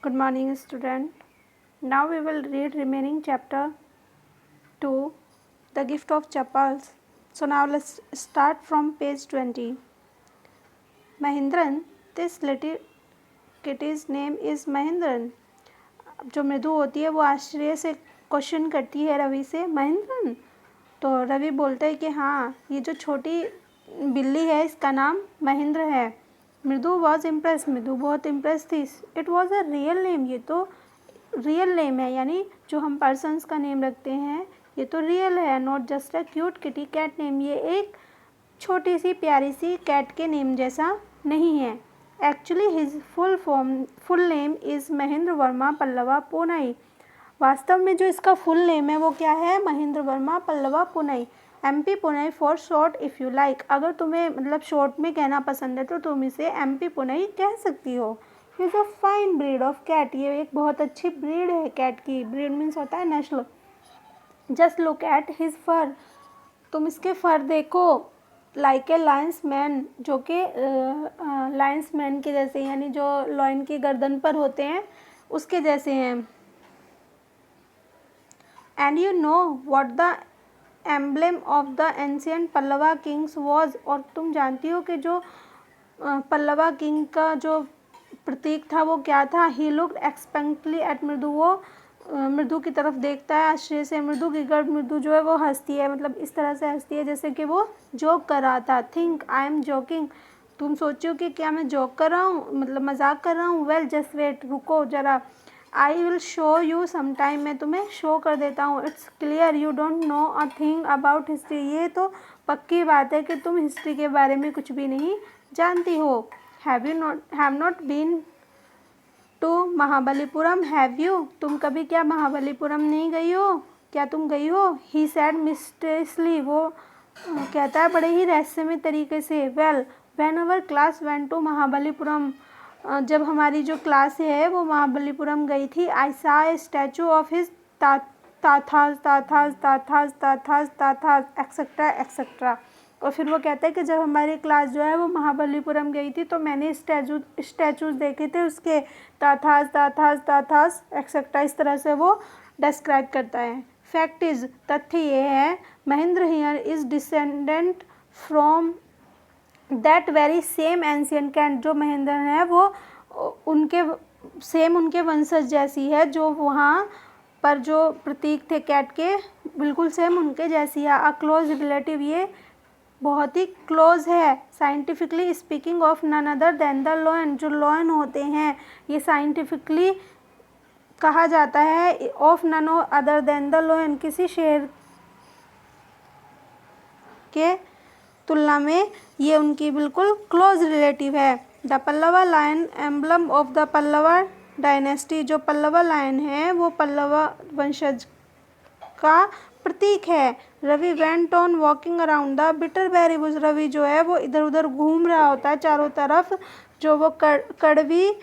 Good morning, student. Now we will read remaining chapter 2, The Gift of Chappals. So now let's start from page 20. Mahindran, this little kitty's name is Mahindran. जो मृदु होती है वो आश्चर्य से question करती है रवि से, महेंद्रन? तो रवि बोलता है कि हाँ, ये जो छोटी बिल्ली है इसका नाम महेंद्र है। मृदु वॉज इम्प्रेस, मृदु बहुत इम्प्रेस थी। It was a real name, ये तो रियल नेम है, यानी जो हम पर्सन्स का नेम रखते हैं ये तो रियल है, not just a cute kitty cat name, ये एक छोटी सी प्यारी सी कैट के नेम जैसा नहीं है। Actually his full name is Mahendra Varma Pallava Poonai. वास्तव में जो इसका फुल नेम है वो क्या है? Mahendra Varma Pallava Poonai, MP Poonai for short if you like. अगर तुम्हें मतलब शॉर्ट में कहना पसंद है तो तुम इसे MP पूनाई कह सकती हो। He is a fine breed of cat, ये एक बहुत अच्छी ब्रीड है कैट की। ब्रीड मीन्स होता है नस्ल। जस्ट लुक एट हिज फर, तुम इसके फर देखो। लाइक ए लायंस मैन, जो कि लायंस मैन के जैसे, यानी जो लॉयन की गर्दन पर होते हैं उसके जैसे हैं। And you know what the emblem of the ancient Pallava Kings was, और तुम जानती हो कि जो पल्लवा किंग का जो प्रतीक था वो क्या था? ही लुक्ड एक्सपेक्टेंटली एट मृदु, वो मृदु की तरफ देखता है आश्चर्य से। मृदु की गर्भ, मृदु जो है वो हंसती है, मतलब इस तरह से हंसती है जैसे कि वो जोक कर रहा था। थिंक आई एम जोकिंग, तुम सोचो कि क्या मैं जोक कर रहा हूँ, मतलब मजाक कर रहा हूँ। वेल जस्ट वेट, रुको जरा। I will show you some time, मैं तुम्हें शो कर देता हूँ। It's clear you don't know a thing about history, ये तो पक्की बात है कि तुम हिस्ट्री के बारे में कुछ भी नहीं जानती हो। Have not been to Mahabalipuram, have you, तुम कभी क्या महाबलीपुरम नहीं गई हो? क्या तुम गई हो? ही सैड मिस्टेरियसली, वो कहता है बड़े ही रहस्यमय तरीके से। Well when our class went to Mahabalipuram, जब हमारी जो क्लास है वो महाबलीपुरम गई थी। I saw a statue of his ताथाज ताथाज ताथाज ताथाज ताथाज एक्सेट्रा एक्सेट्रा। और फिर वो कहता है कि जब हमारी क्लास जो है वो महाबलीपुरम गई थी तो मैंने स्टैचूज देखे थे उसके, ताथाज ताथाज ताथाज एक्सेट्रा, इस तरह से वो डिस्क्राइब करता है। फैक्ट इज़, तथ्य ये है, Mahendra here is descendant from that very same ancient cat, जो महेंद्र है वो उनके सेम उनके वंशज जैसी है, जो वहाँ पर जो प्रतीक थे कैट के बिल्कुल सेम उनके जैसी है। अ क्लोज रिलेटिव, ये बहुत ही क्लोज है। Scientifically speaking of none other than the lion, जो लॉयन होते हैं ये साइंटिफिकली कहा जाता है of none other than the lion, किसी शेर के तुलना में ये उनकी बिल्कुल क्लोज रिलेटिव है। The Pallava lion emblem of the Pallava dynasty, जो पल्लवा लायन है वो पल्लवा वंशज का प्रतीक है। Ravi went on walking around the bitter berry bush, Ravi जो है वो इधर उधर घूम रहा होता है चारों तरफ, जो वो कड़वी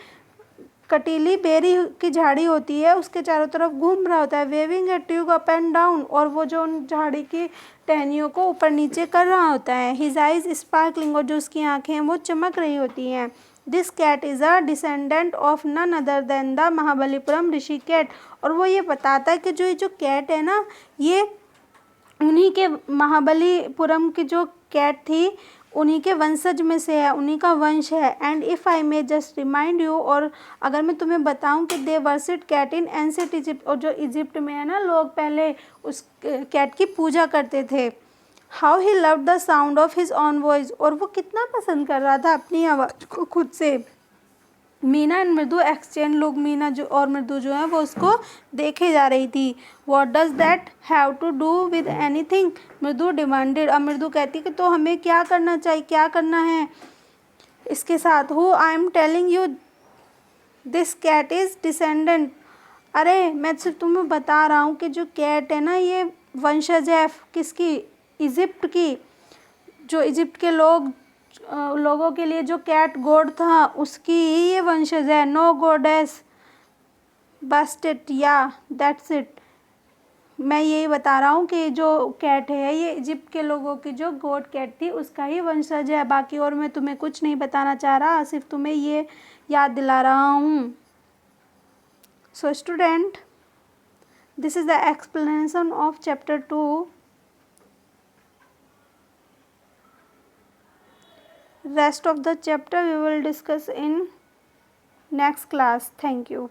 कटीली बेरी की झाड़ी होती है उसके चारों तरफ घूम रहा होता है। Waving a tube up and down, और वो जो उन झाड़ी की टहनियों को ऊपर नीचे कर रहा होता है। हिज आइज स्पार्कलिंग, और जो उसकी आँखें हैं वो चमक रही होती हैं। This cat is a descendant of none other than the Mahabalipuram Rishi cat, और वो ये बताता है कि जो ये जो कैट है ना ये उन्हीं के महाबलीपुरम की जो कैट थी उन्हीं के वंशज में से है, उन्हीं का वंश है। And if I may just remind you, और अगर मैं तुम्हें बताऊं कि they worship cat in ancient Egypt, और जो इजिप्ट में है ना लोग पहले उस कैट की पूजा करते थे। How he loved the sound of his on voice, और वो कितना पसंद कर रहा था अपनी आवाज़ को खुद से। मीना एंड मृदु एक्सचेंज लुक, मीना जो और मृदु जो है वो उसको देखे जा रही थी। What does that have to do with anything, Mridu demanded. अब मृदु कहती कि तो हमें क्या करना चाहिए, क्या करना है इसके साथ? Who I am telling you this cat is descendant, अरे मैं सिर्फ तुम्हें बता रहा हूँ कि जो कैट है ना ये वंशज है किसकी? इजिप्ट की। जो इजिप्ट के लोगों के लिए जो कैट गॉड था उसकी ही ये वंशज है। नो गॉडेस बस्टेड, या दैट्स इट। मैं यही बता रहा हूँ कि जो कैट है ये इजिप्ट के लोगों की जो गॉड कैट थी उसका ही वंशज है। बाकी और मैं तुम्हें कुछ नहीं बताना चाह रहा, सिर्फ तुम्हें ये याद दिला रहा हूँ। So student, this is the explanation of chapter 2. Rest of the chapter we will discuss in next class. Thank you.